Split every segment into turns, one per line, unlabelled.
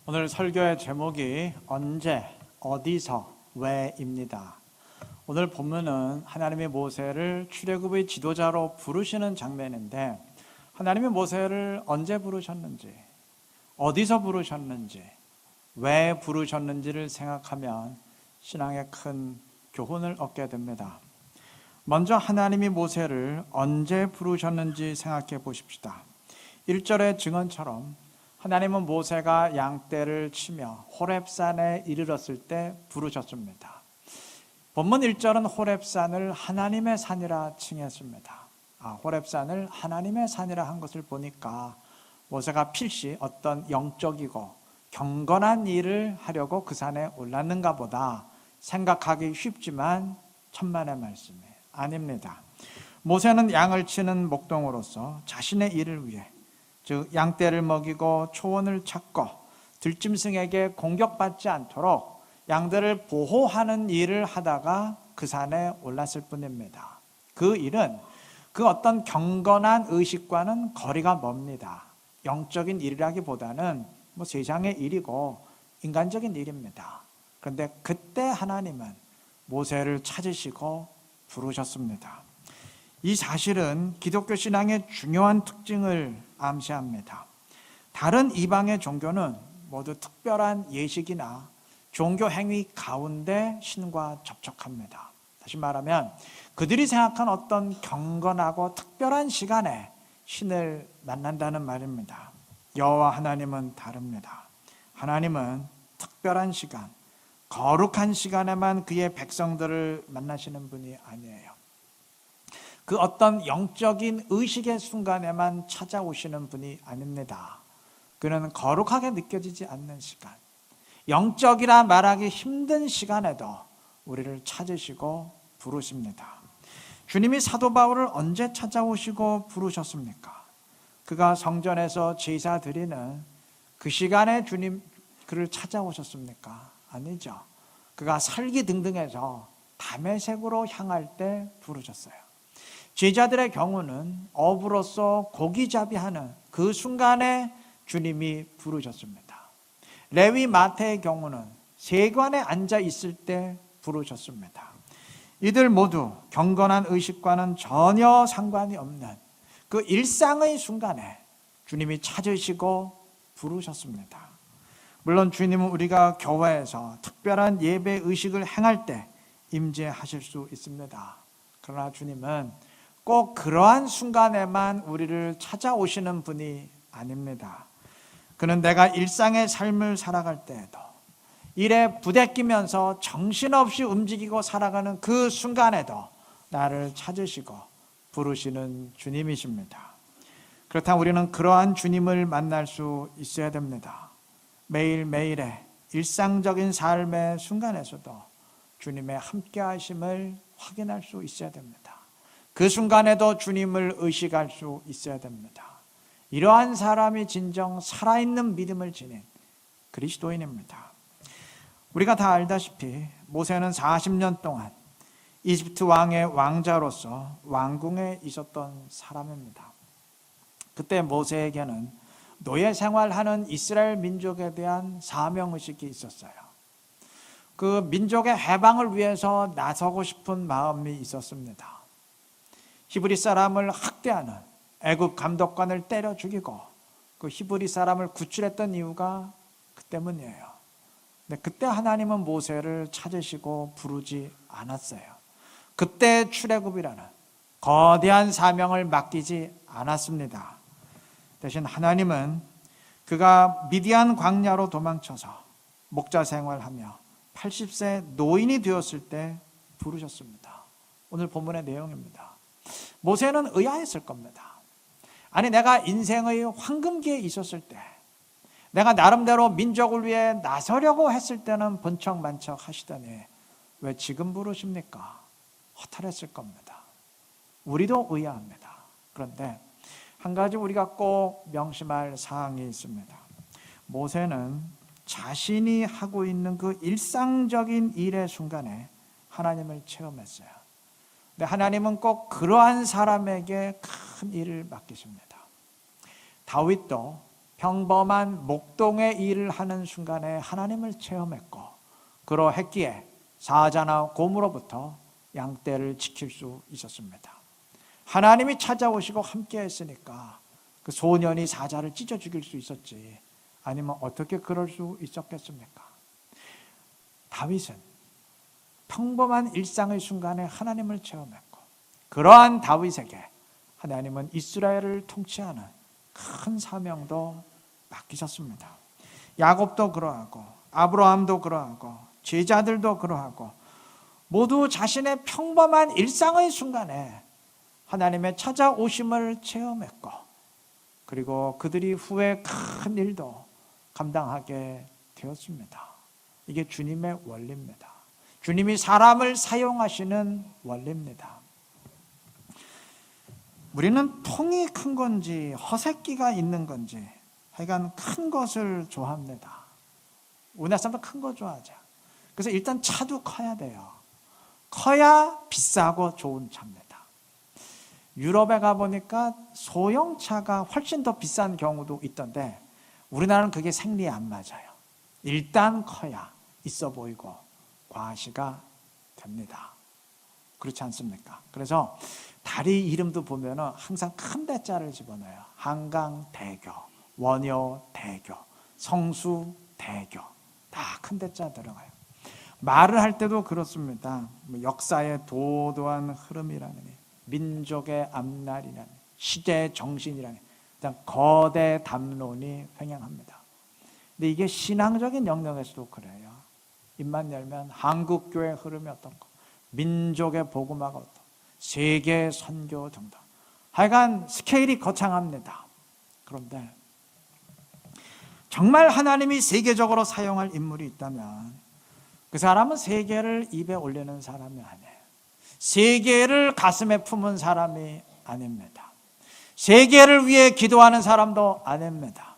오늘 설교의 제목이 언제, 어디서, 왜입니다. 오늘 본문은 하나님이 모세를 출애굽의 지도자로 부르시는 장면인데 하나님이 모세를 언제 부르셨는지, 어디서 부르셨는지, 왜 부르셨는지를 생각하면 신앙에 큰 교훈을 얻게 됩니다. 먼저 하나님이 모세를 언제 부르셨는지 생각해 보십시다. 1절의 증언처럼 하나님은 모세가 양떼를 치며 호렙산에 이르렀을 때 부르셨습니다. 본문 1절은 호렙산을 하나님의 산이라 칭했습니다. 호렙산을 하나님의 산이라 한 것을 보니까 모세가 필시 어떤 영적이고 경건한 일을 하려고 그 산에 올랐는가 보다 생각하기 쉽지만 천만의 말씀이 아닙니다. 모세는 양을 치는 목동으로서 자신의 일을 위해, 즉 양떼를 먹이고 초원을 찾고 들짐승에게 공격받지 않도록 양들을 보호하는 일을 하다가 그 산에 올랐을 뿐입니다. 그 일은 그 어떤 경건한 의식과는 거리가 멉니다. 영적인 일이라기보다는 세상의 일이고 인간적인 일입니다. 그런데 그때 하나님은 모세를 찾으시고 부르셨습니다. 이 사실은 기독교 신앙의 중요한 특징을 암시합니다. 다른 이방의 종교는 모두 특별한 예식이나 종교 행위 가운데 신과 접촉합니다. 다시 말하면 그들이 생각한 어떤 경건하고 특별한 시간에 신을 만난다는 말입니다. 여호와 하나님은 다릅니다. 하나님은 특별한 시간, 거룩한 시간에만 그의 백성들을 만나시는 분이 아니에요. 그 어떤 영적인 의식의 순간에만 찾아오시는 분이 아닙니다. 그는 거룩하게 느껴지지 않는 시간, 영적이라 말하기 힘든 시간에도 우리를 찾으시고 부르십니다. 주님이 사도 바울을 언제 찾아오시고 부르셨습니까? 그가 성전에서 제사 드리는 그 시간에 주님 그를 찾아오셨습니까? 아니죠. 그가 설기등등해서 다메섹으로 향할 때 부르셨어요. 제자들의 경우는 어부로서 고기잡이하는 그 순간에 주님이 부르셨습니다. 레위 마태의 경우는 세관에 앉아 있을 때 부르셨습니다. 이들 모두 경건한 의식과는 전혀 상관이 없는 그 일상의 순간에 주님이 찾으시고 부르셨습니다. 물론 주님은 우리가 교회에서 특별한 예배 의식을 행할 때 임재하실 수 있습니다. 그러나 주님은 꼭 그러한 순간에만 우리를 찾아오시는 분이 아닙니다. 그는 내가 일상의 삶을 살아갈 때에도 일에 부대끼면서 정신없이 움직이고 살아가는 그 순간에도 나를 찾으시고 부르시는 주님이십니다. 그렇다면 우리는 그러한 주님을 만날 수 있어야 됩니다. 매일매일의 일상적인 삶의 순간에서도 주님의 함께하심을 확인할 수 있어야 됩니다. 그 순간에도 주님을 의식할 수 있어야 됩니다. 이러한 사람이 진정 살아있는 믿음을 지닌 그리스도인입니다. 우리가 다 알다시피 모세는 40년 동안 이집트 왕의 왕자로서 왕궁에 있었던 사람입니다. 그때 모세에게는 노예 생활하는 이스라엘 민족에 대한 사명의식이 있었어요. 그 민족의 해방을 위해서 나서고 싶은 마음이 있었습니다. 히브리 사람을 학대하는 애굽 감독관을 때려 죽이고 그 히브리 사람을 구출했던 이유가 그 때문이에요. 근데 그때 하나님은 모세를 찾으시고 부르지 않았어요. 그때 출애굽이라는 거대한 사명을 맡기지 않았습니다. 대신 하나님은 그가 미디안 광야로 도망쳐서 목자 생활하며 80세 노인이 되었을 때 부르셨습니다. 오늘 본문의 내용입니다. 모세는 의아했을 겁니다. 아니, 내가 인생의 황금기에 있었을 때, 내가 나름대로 민족을 위해 나서려고 했을 때는 번쩍만척 하시더니 왜 지금 부르십니까? 허탈했을 겁니다. 우리도 의아합니다. 그런데 한 가지 우리가 꼭 명심할 사항이 있습니다. 모세는 자신이 하고 있는 그 일상적인 일의 순간에 하나님을 체험했어요. 근데 하나님은 꼭 그러한 사람에게 큰 일을 맡기십니다. 다윗도 평범한 목동의 일을 하는 순간에 하나님을 체험했고, 그러했기에 사자나 곰으로부터 양떼를 지킬 수 있었습니다. 하나님이 찾아오시고 함께 했으니까 그 소년이 사자를 찢어 죽일 수 있었지, 아니면 어떻게 그럴 수 있었겠습니까? 다윗은 평범한 일상의 순간에 하나님을 체험했고, 그러한 다윗에게 하나님은 이스라엘을 통치하는 큰 사명도 맡기셨습니다. 야곱도 그러하고 아브라함도 그러하고 제자들도 그러하고 모두 자신의 평범한 일상의 순간에 하나님의 찾아오심을 체험했고, 그리고 그들이 후에 큰 일도 감당하게 되었습니다. 이게 주님의 원리입니다. 주님이 사람을 사용하시는 원리입니다. 우리는 통이 큰 건지 허세끼가 있는 건지 하여간 큰 것을 좋아합니다. 우리나라 사람도 큰 거 좋아하죠. 그래서 일단 차도 커야 돼요. 커야 비싸고 좋은 차입니다. 유럽에 가보니까 소형차가 훨씬 더 비싼 경우도 있던데, 우리나라는 그게 생리에 안 맞아요. 일단 커야 있어 보이고 과시가 됩니다. 그렇지 않습니까? 그래서 다리 이름도 보면 항상 큰 대자를 집어넣어요. 한강대교, 원효대교, 성수대교, 다 큰 대자 들어가요. 말을 할 때도 그렇습니다. 역사의 도도한 흐름이라느니, 민족의 앞날이라니, 시대의 정신이라니, 거대 담론이 횡행합니다. 근데 이게 신앙적인 영역에서도 그래요. 입만 열면 한국교회 흐름이 어떻고, 민족의 복음화가 어떻고, 세계 선교 등등, 하여간 스케일이 거창합니다. 그런데 정말 하나님이 세계적으로 사용할 인물이 있다면 그 사람은 세계를 입에 올리는 사람이 아니에요. 세계를 가슴에 품은 사람이 아닙니다. 세계를 위해 기도하는 사람도 아닙니다.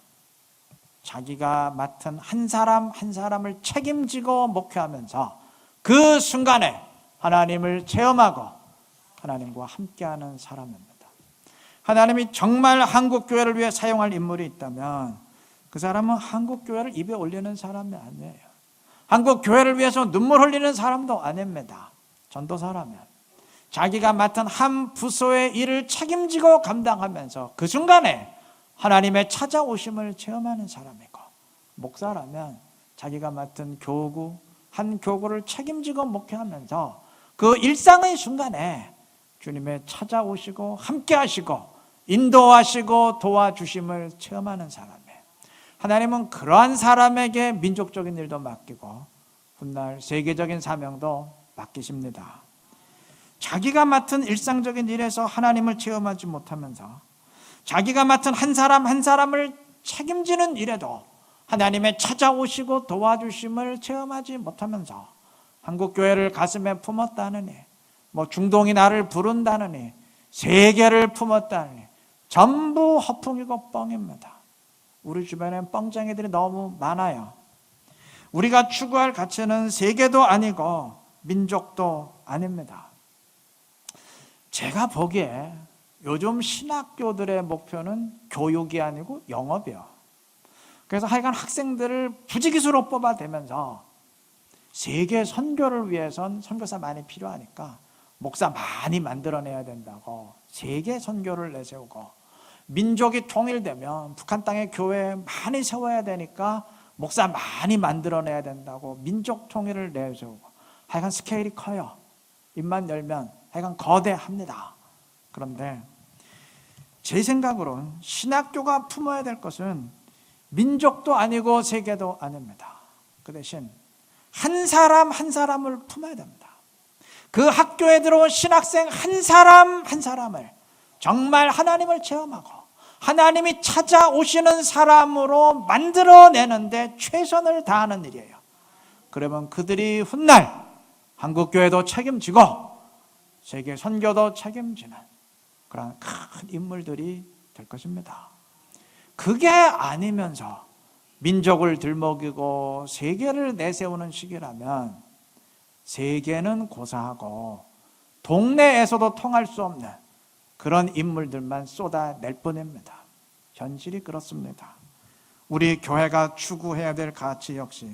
자기가 맡은 한 사람 한 사람을 책임지고 목회하면서 그 순간에 하나님을 체험하고 하나님과 함께하는 사람입니다. 하나님이 정말 한국교회를 위해 사용할 인물이 있다면 그 사람은 한국교회를 입에 올리는 사람이 아니에요. 한국교회를 위해서 눈물 흘리는 사람도 아닙니다. 전도사라면 자기가 맡은 한 부서의 일을 책임지고 감당하면서 그 순간에 하나님의 찾아오심을 체험하는 사람이고, 목사라면 자기가 맡은 교구, 한 교구를 책임지고 목회하면서 그 일상의 순간에 주님의 찾아오시고 함께 하시고 인도하시고 도와주심을 체험하는 사람이에요. 하나님은 그러한 사람에게 민족적인 일도 맡기고 훗날 세계적인 사명도 맡기십니다. 자기가 맡은 일상적인 일에서 하나님을 체험하지 못하면서 자기가 맡은 한 사람 한 사람을 책임지는 일에도 하나님의 찾아오시고 도와주심을 체험하지 못하면서 한국교회를 가슴에 품었다느니, 중동이 나를 부른다느니, 세계를 품었다느니 전부 허풍이고 뻥입니다. 우리 주변엔 뻥쟁이들이 너무 많아요. 우리가 추구할 가치는 세계도 아니고 민족도 아닙니다. 제가 보기에 요즘 신학교들의 목표는 교육이 아니고 영업이요. 그래서 하여간 학생들을 부지기수로 뽑아대면서 세계 선교를 위해선 선교사 많이 필요하니까 목사 많이 만들어내야 된다고 세계 선교를 내세우고, 민족이 통일되면 북한 땅에 교회 많이 세워야 되니까 목사 많이 만들어내야 된다고 민족 통일을 내세우고, 하여간 스케일이 커요. 입만 열면 하여간 거대합니다. 그런데 제 생각으로는 신학교가 품어야 될 것은 민족도 아니고 세계도 아닙니다. 그 대신 한 사람 한 사람을 품어야 됩니다. 그 학교에 들어온 신학생 한 사람 한 사람을 정말 하나님을 체험하고 하나님이 찾아오시는 사람으로 만들어내는데 최선을 다하는 일이에요. 그러면 그들이 훗날 한국교회도 책임지고 세계 선교도 책임지는 그런 큰 인물들이 될 것입니다. 그게 아니면서 민족을 들먹이고 세계를 내세우는 시기라면 세계는 고사하고 동네에서도 통할 수 없는 그런 인물들만 쏟아낼 뿐입니다. 현실이 그렇습니다. 우리 교회가 추구해야 될 가치 역시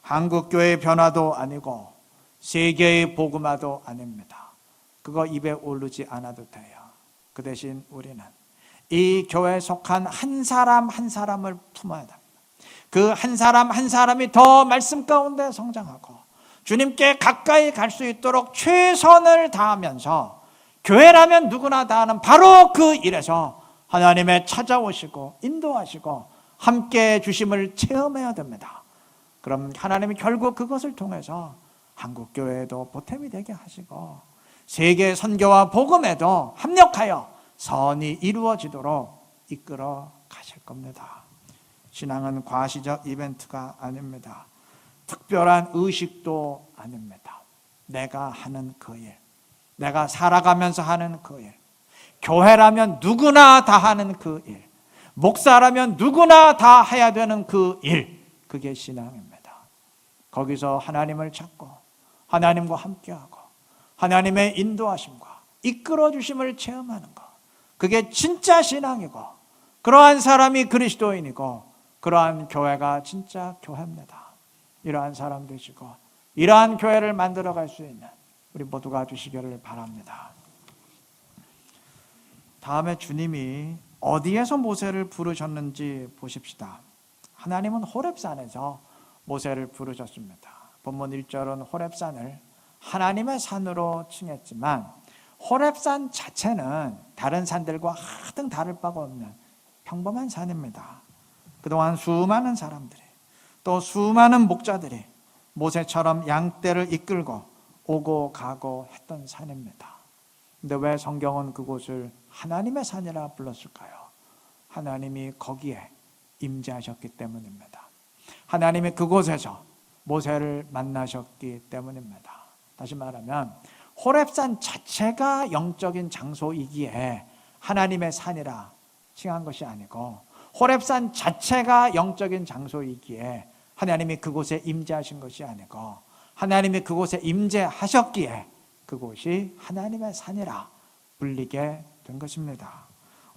한국교회의 변화도 아니고 세계의 복음화도 아닙니다. 그거 입에 오르지 않아도 돼요. 그 대신 우리는 이 교회에 속한 한 사람 한 사람을 품어야 됩니다. 그 한 사람 한 사람이 더 말씀 가운데 성장하고 주님께 가까이 갈 수 있도록 최선을 다하면서 교회라면 누구나 다 하는 바로 그 일에서 하나님의 찾아오시고 인도하시고 함께 주심을 체험해야 됩니다. 그럼 하나님이 결국 그것을 통해서 한국교회에도 보탬이 되게 하시고 세계 선교와 복음에도 합력하여 선이 이루어지도록 이끌어 가실 겁니다. 신앙은 과시적 이벤트가 아닙니다. 특별한 의식도 아닙니다. 내가 하는 그 일, 내가 살아가면서 하는 그 일, 교회라면 누구나 다 하는 그 일, 목사라면 누구나 다 해야 되는 그 일, 그게 신앙입니다. 거기서 하나님을 찾고 하나님과 함께하고 하나님의 인도하심과 이끌어주심을 체험하는 것, 그게 진짜 신앙이고 그러한 사람이 그리스도인이고 그러한 교회가 진짜 교회입니다. 이러한 사람 되시고 이러한 교회를 만들어갈 수 있는 우리 모두가 되시기를 바랍니다. 다음에 주님이 어디에서 모세를 부르셨는지 보십시다. 하나님은 호렙산에서 모세를 부르셨습니다. 본문 1절은 호렙산을 하나님의 산으로 칭했지만 호렙산 자체는 다른 산들과 하등 다를 바가 없는 평범한 산입니다. 그동안 수많은 사람들이 또 수많은 목자들이 모세처럼 양떼를 이끌고 오고 가고 했던 산입니다. 근데 왜 성경은 그곳을 하나님의 산이라 불렀을까요? 하나님이 거기에 임재하셨기 때문입니다. 하나님이 그곳에서 모세를 만나셨기 때문입니다. 다시 말하면 호렙산 자체가 영적인 장소이기에 하나님의 산이라 칭한 것이 아니고 호렙산 자체가 영적인 장소이기에 하나님이 그곳에 임재하신 것이 아니고 하나님이 그곳에 임재하셨기에 그곳이 하나님의 산이라 불리게 된 것입니다.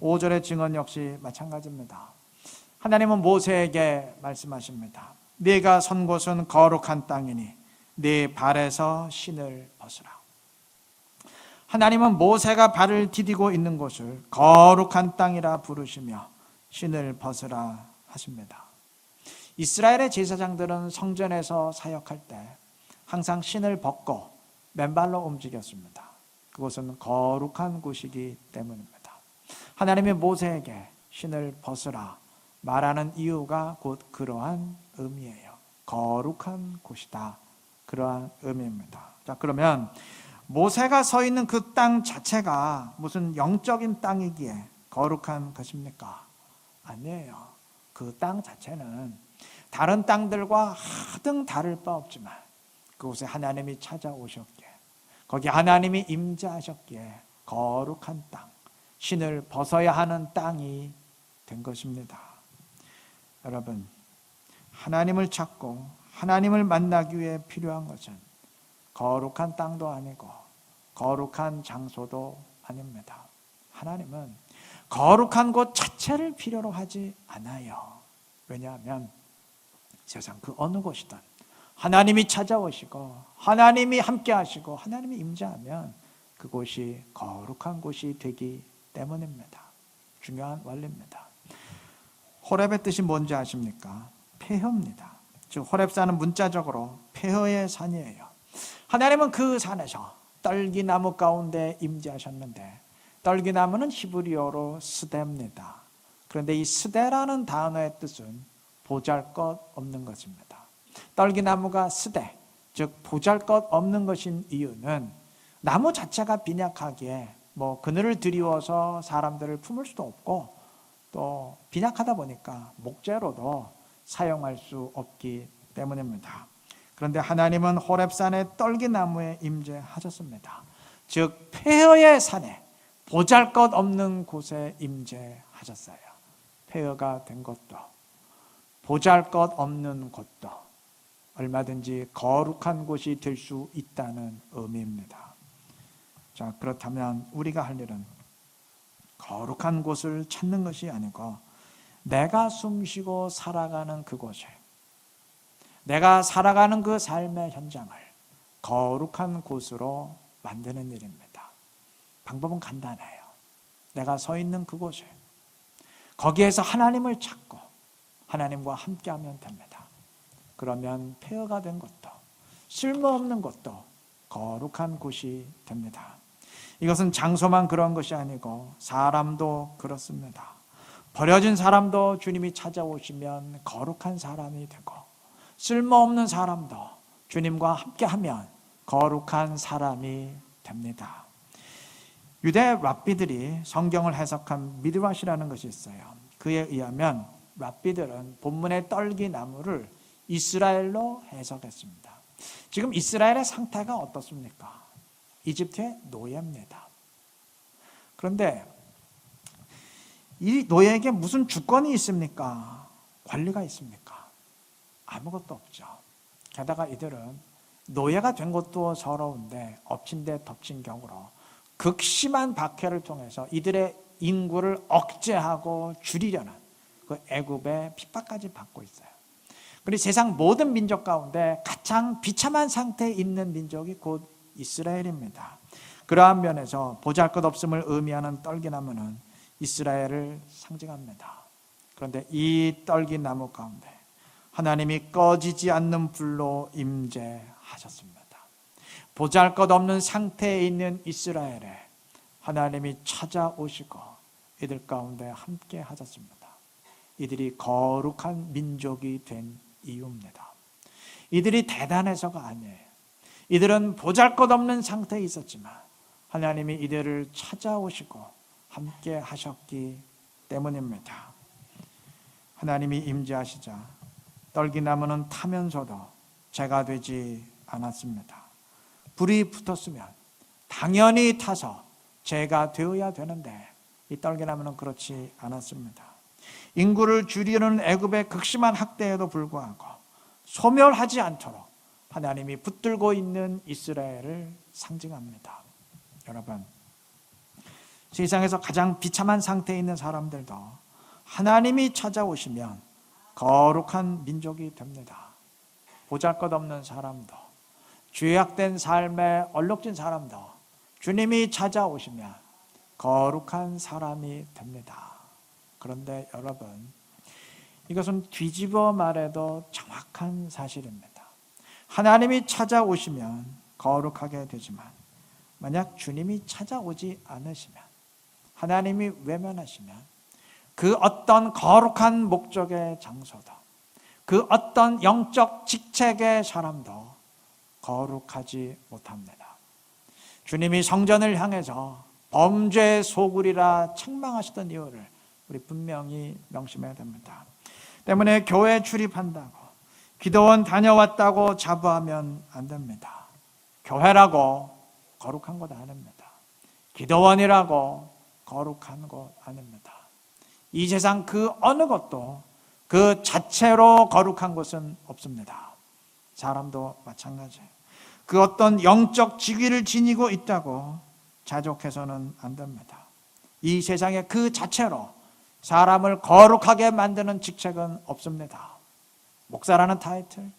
5절의 증언 역시 마찬가지입니다. 하나님은 모세에게 말씀하십니다. 네가 선 곳은 거룩한 땅이니 네 발에서 신을 벗으라. 하나님은 모세가 발을 디디고 있는 곳을 거룩한 땅이라 부르시며 신을 벗으라 하십니다. 이스라엘의 제사장들은 성전에서 사역할 때 항상 신을 벗고 맨발로 움직였습니다. 그곳은 거룩한 곳이기 때문입니다. 하나님이 모세에게 신을 벗으라 말하는 이유가 곧 그러한 의미예요. 거룩한 곳이다. 그러한 의미입니다. 자, 그러면 모세가 서 있는 그 땅 자체가 무슨 영적인 땅이기에 거룩한 것입니까? 아니에요. 그 땅 자체는 다른 땅들과 하등 다를 바 없지만 그곳에 하나님이 찾아오셨기에 거기 하나님이 임재하셨기에 거룩한 땅, 신을 벗어야 하는 땅이 된 것입니다. 여러분, 하나님을 찾고 하나님을 만나기 위해 필요한 것은 거룩한 땅도 아니고 거룩한 장소도 아닙니다. 하나님은 거룩한 곳 자체를 필요로 하지 않아요. 왜냐하면 세상 그 어느 곳이든 하나님이 찾아오시고 하나님이 함께 하시고 하나님이 임재하면 그곳이 거룩한 곳이 되기 때문입니다. 중요한 원리입니다. 호렙의 뜻이 뭔지 아십니까? 폐허입니다. 즉 호렙산은 문자적으로 폐허의 산이에요. 하나님은 그 산에서 떨기나무 가운데 임재하셨는데 떨기나무는 히브리어로 스데입니다. 그런데 이 스데라는 단어의 뜻은 보잘것없는 것입니다. 떨기나무가 스데, 즉 보잘것없는 것인 이유는 나무 자체가 빈약하기에 그늘을 드리워서 사람들을 품을 수도 없고 또 빈약하다 보니까 목재로도 사용할 수 없기 때문입니다. 그런데 하나님은 호렙산의 떨기나무에 임재하셨습니다. 즉 폐허의 산에 보잘것없는 곳에 임재하셨어요. 폐허가 된 것도 보잘것없는 곳도 얼마든지 거룩한 곳이 될 수 있다는 의미입니다. 자, 그렇다면 우리가 할 일은 거룩한 곳을 찾는 것이 아니고 내가 숨쉬고 살아가는 그곳에, 내가 살아가는 그 삶의 현장을 거룩한 곳으로 만드는 일입니다. 방법은 간단해요. 내가 서 있는 그곳에, 거기에서 하나님을 찾고 하나님과 함께하면 됩니다. 그러면 폐허가 된 것도 쓸모없는 것도 거룩한 곳이 됩니다. 이것은 장소만 그런 것이 아니고 사람도 그렇습니다. 버려진 사람도 주님이 찾아오시면 거룩한 사람이 되고, 쓸모없는 사람도 주님과 함께하면 거룩한 사람이 됩니다. 유대 랍비들이 성경을 해석한 미드라시라는 것이 있어요. 그에 의하면 랍비들은 본문의 떨기나무를 이스라엘로 해석했습니다. 지금 이스라엘의 상태가 어떻습니까? 이집트의 노예입니다. 그런데 이 노예에게 무슨 주권이 있습니까? 권리가 있습니까? 아무것도 없죠. 게다가 이들은 노예가 된 것도 서러운데 엎친 데 덮친 격으로 극심한 박해를 통해서 이들의 인구를 억제하고 줄이려는 그 애굽의 핍박까지 받고 있어요. 그리고 세상 모든 민족 가운데 가장 비참한 상태에 있는 민족이 곧 이스라엘입니다. 그러한 면에서 보잘것없음을 의미하는 떨기나무는 이스라엘을 상징합니다. 그런데 이 떨기나무 가운데 하나님이 꺼지지 않는 불로 임재하셨습니다. 보잘것없는 상태에 있는 이스라엘에 하나님이 찾아오시고 이들 가운데 함께 하셨습니다. 이들이 거룩한 민족이 된 이유입니다. 이들이 대단해서가 아니에요. 이들은 보잘것없는 상태에 있었지만 하나님이 이들을 찾아오시고 함께 하셨기 때문입니다. 하나님이 임재하시자 떨기나무는 타면서도 재가 되지 않았습니다. 불이 붙었으면 당연히 타서 재가 되어야 되는데 이 떨기나무는 그렇지 않았습니다. 인구를 줄이려는 애굽의 극심한 학대에도 불구하고 소멸하지 않도록 하나님이 붙들고 있는 이스라엘을 상징합니다. 여러분, 세상에서 가장 비참한 상태에 있는 사람들도 하나님이 찾아오시면 거룩한 민족이 됩니다. 보잘것없는 사람도, 죄악된 삶에 얼룩진 사람도 주님이 찾아오시면 거룩한 사람이 됩니다. 그런데 여러분, 이것은 뒤집어 말해도 정확한 사실입니다. 하나님이 찾아오시면 거룩하게 되지만 만약 주님이 찾아오지 않으시면, 하나님이 외면하시면 그 어떤 거룩한 목적의 장소도, 그 어떤 영적 직책의 사람도 거룩하지 못합니다. 주님이 성전을 향해서 범죄의 소굴이라 책망하시던 이유를 우리 분명히 명심해야 됩니다. 때문에 교회 출입한다고, 기도원 다녀왔다고 자부하면 안 됩니다. 교회라고 거룩한 것 아닙니다. 기도원이라고 거룩한 것 아닙니다. 이 세상 그 어느 것도 그 자체로 거룩한 것은 없습니다. 사람도 마찬가지예요. 그 어떤 영적 직위를 지니고 있다고 자족해서는 안 됩니다. 이 세상에 그 자체로 사람을 거룩하게 만드는 직책은 없습니다. 목사라는 타이틀,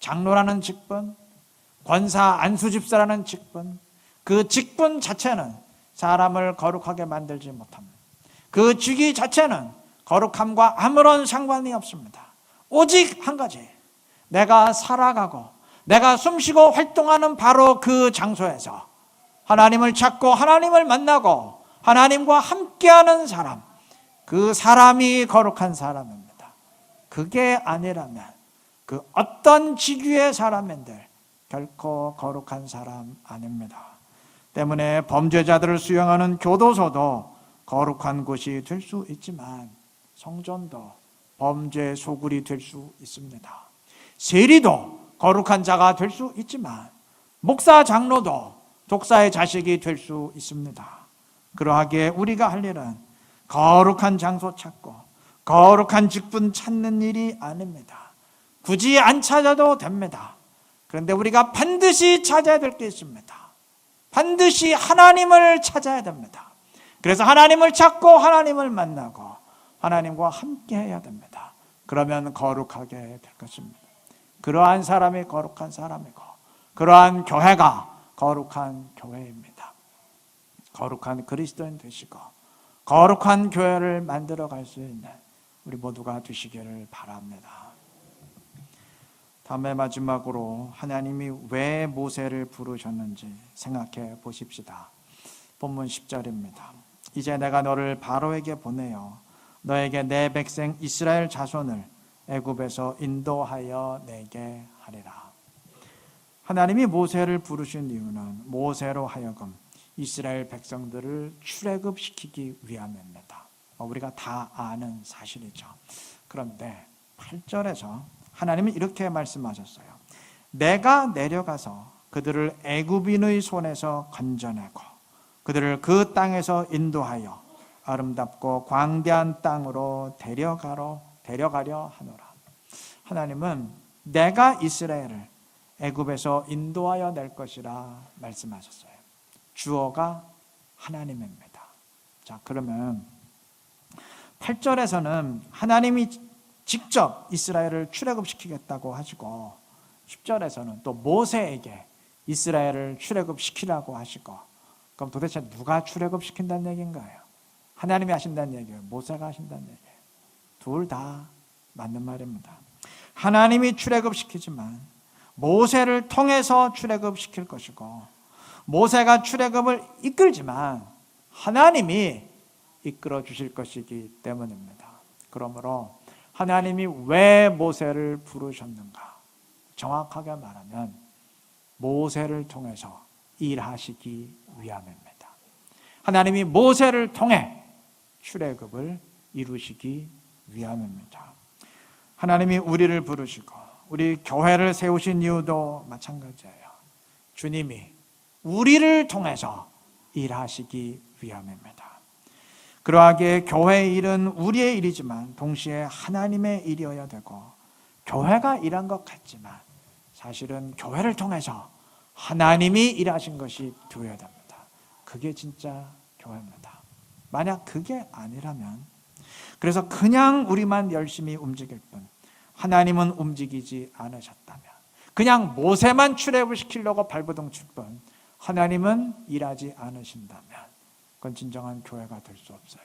장로라는 직분, 권사 안수집사라는 직분, 그 직분 자체는 사람을 거룩하게 만들지 못합니다. 그 직위 자체는 거룩함과 아무런 상관이 없습니다. 오직 한 가지, 내가 살아가고 내가 숨쉬고 활동하는 바로 그 장소에서 하나님을 찾고 하나님을 만나고 하나님과 함께하는 사람, 그 사람이 거룩한 사람입니다. 그게 아니라면 그 어떤 직위의 사람인들 결코 거룩한 사람 아닙니다. 때문에 범죄자들을 수용하는 교도소도 거룩한 곳이 될 수 있지만 성전도 범죄 소굴이 될 수 있습니다. 세리도 거룩한 자가 될 수 있지만 목사 장로도 독사의 자식이 될 수 있습니다. 그러하기에 우리가 할 일은 거룩한 장소 찾고 거룩한 직분 찾는 일이 아닙니다. 굳이 안 찾아도 됩니다. 그런데 우리가 반드시 찾아야 될 게 있습니다. 반드시 하나님을 찾아야 됩니다. 그래서 하나님을 찾고 하나님을 만나고 하나님과 함께 해야 됩니다. 그러면 거룩하게 될 것입니다. 그러한 사람이 거룩한 사람이고 그러한 교회가 거룩한 교회입니다. 거룩한 그리스도인 되시고 거룩한 교회를 만들어 갈 수 있는 우리 모두가 되시기를 바랍니다. 다음에 마지막으로 하나님이 왜 모세를 부르셨는지 생각해 보십시다. 본문 10절입니다. 이제 내가 너를 바로에게 보내어 너에게 내 백성 이스라엘 자손을 애굽에서 인도하여 내게 하리라. 하나님이 모세를 부르신 이유는 모세로 하여금 이스라엘 백성들을 출애굽시키기 위함입니다. 우리가 다 아는 사실이죠. 그런데 8절에서 하나님은 이렇게 말씀하셨어요. 내가 내려가서 그들을 애굽인의 손에서 건져내고 그들을 그 땅에서 인도하여 아름답고 광대한 땅으로 데려가려 하노라. 하나님은 내가 이스라엘을 애굽에서 인도하여 낼 것이라 말씀하셨어요. 주어가 하나님입니다. 자, 그러면 8절에서는 하나님이 직접 이스라엘을 출애굽시키겠다고 하시고 10절에서는 또 모세에게 이스라엘을 출애굽시키라고 하시고, 그럼 도대체 누가 출애굽시킨다는 얘기인가요? 하나님이 하신다는 얘기예요? 모세가 하신다는 얘기예요? 둘 다 맞는 말입니다. 하나님이 출애굽시키지만 모세를 통해서 출애굽시킬 것이고 모세가 출애굽을 이끌지만 하나님이 이끌어 주실 것이기 때문입니다. 그러므로 하나님이 왜 모세를 부르셨는가? 정확하게 말하면 모세를 통해서 일하시기 위함입니다. 하나님이 모세를 통해 출애굽을 이루시기 위함입니다. 하나님이 우리를 부르시고 우리 교회를 세우신 이유도 마찬가지예요. 주님이 우리를 통해서 일하시기 위함입니다. 그러하기에 교회의 일은 우리의 일이지만 동시에 하나님의 일이어야 되고, 교회가 일한 것 같지만 사실은 교회를 통해서 하나님이 일하신 것이 되어야 됩니다. 그게 진짜 교회입니다. 만약 그게 아니라면, 그래서 그냥 우리만 열심히 움직일 뿐 하나님은 움직이지 않으셨다면, 그냥 모세만 출애굽시키려고 발버둥 칠 뿐 하나님은 일하지 않으신다면 그건 진정한 교회가 될 수 없어요.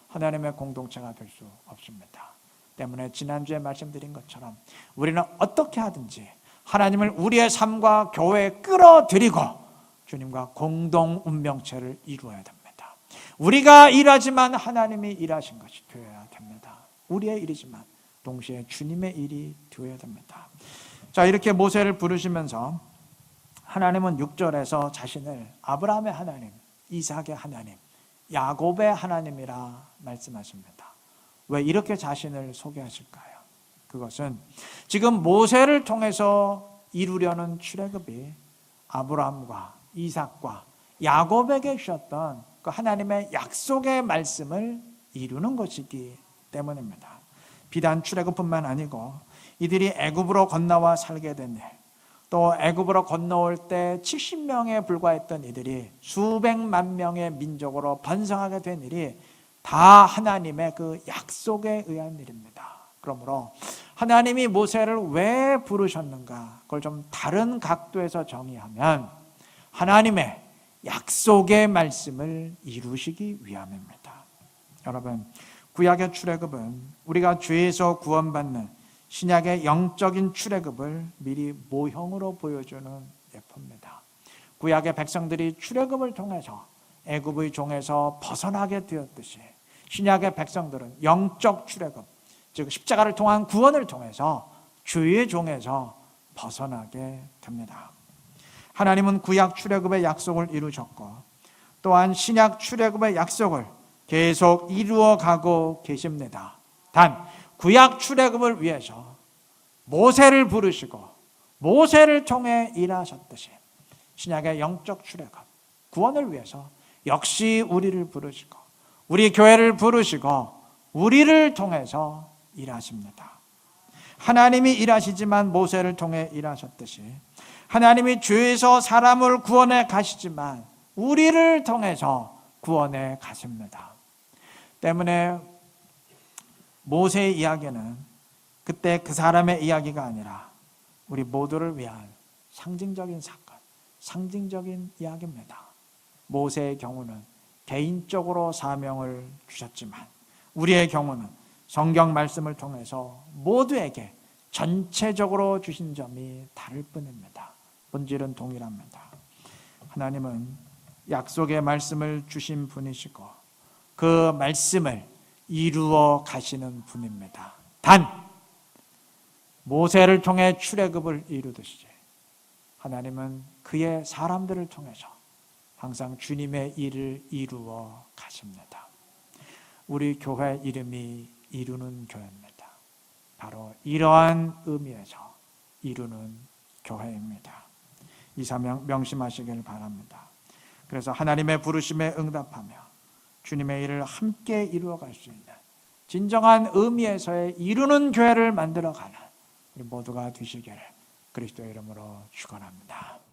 하나님의 공동체가 될 수 없습니다. 때문에 지난주에 말씀드린 것처럼 우리는 어떻게 하든지 하나님을 우리의 삶과 교회에 끌어들이고 주님과 공동 운명체를 이루어야 됩니다. 우리가 일하지만 하나님이 일하신 것이 되어야 됩니다. 우리의 일이지만 동시에 주님의 일이 되어야 됩니다. 자, 이렇게 모세를 부르시면서 하나님은 6절에서 자신을 아브라함의 하나님, 이삭의 하나님, 야곱의 하나님이라 말씀하십니다. 왜 이렇게 자신을 소개하실까요? 그것은 지금 모세를 통해서 이루려는 출애굽이 아브라함과 이삭과 야곱에게 주셨던 그 하나님의 약속의 말씀을 이루는 것이기 때문입니다. 비단 출애굽뿐만 아니고 이들이 애굽으로 건너와 살게 된 일, 또 애굽으로 건너올 때 70명에 불과했던 이들이 수백만 명의 민족으로 번성하게 된 일이 다 하나님의 그 약속에 의한 일입니다. 그러므로 하나님이 모세를 왜 부르셨는가, 그걸 좀 다른 각도에서 정의하면 하나님의 약속의 말씀을 이루시기 위함입니다. 여러분, 구약의 출애굽은 우리가 죄에서 구원받는 신약의 영적인 출애굽을 미리 모형으로 보여주는 예표입니다. 구약의 백성들이 출애굽을 통해서 애굽의 종에서 벗어나게 되었듯이 신약의 백성들은 영적 출애굽, 즉 십자가를 통한 구원을 통해서 죄의 종에서 벗어나게 됩니다. 하나님은 구약 출애굽의 약속을 이루셨고 또한 신약 출애굽의 약속을 계속 이루어가고 계십니다. 단 구약 출애굽을 위해서 모세를 부르시고 모세를 통해 일하셨듯이 신약의 영적 출애굽, 구원을 위해서 역시 우리를 부르시고 우리 교회를 부르시고 우리를 통해서 일하십니다. 하나님이 일하시지만 모세를 통해 일하셨듯이 하나님이 죄에서 사람을 구원해 가시지만 우리를 통해서 구원해 가십니다. 때문에 모세의 이야기는 그때 그 사람의 이야기가 아니라 우리 모두를 위한 상징적인 사건, 상징적인 이야기입니다. 모세의 경우는 개인적으로 사명을 주셨지만 우리의 경우는 성경 말씀을 통해서 모두에게 전체적으로 주신 점이 다를 뿐입니다. 본질은 동일합니다. 하나님은 약속의 말씀을 주신 분이시고 그 말씀을 이루어 가시는 분입니다. 단 모세를 통해 출애굽을 이루듯이 하나님은 그의 사람들을 통해서 항상 주님의 일을 이루어 가십니다. 우리 교회 이름이 이루는 교회입니다. 바로 이러한 의미에서 이루는 교회입니다. 이 사명 명심하시길 바랍니다. 그래서 하나님의 부르심에 응답하며 주님의 일을 함께 이루어갈 수 있는 진정한 의미에서의 이루는 교회를 만들어가는 우리 모두가 되시기를 그리스도의 이름으로 축원합니다.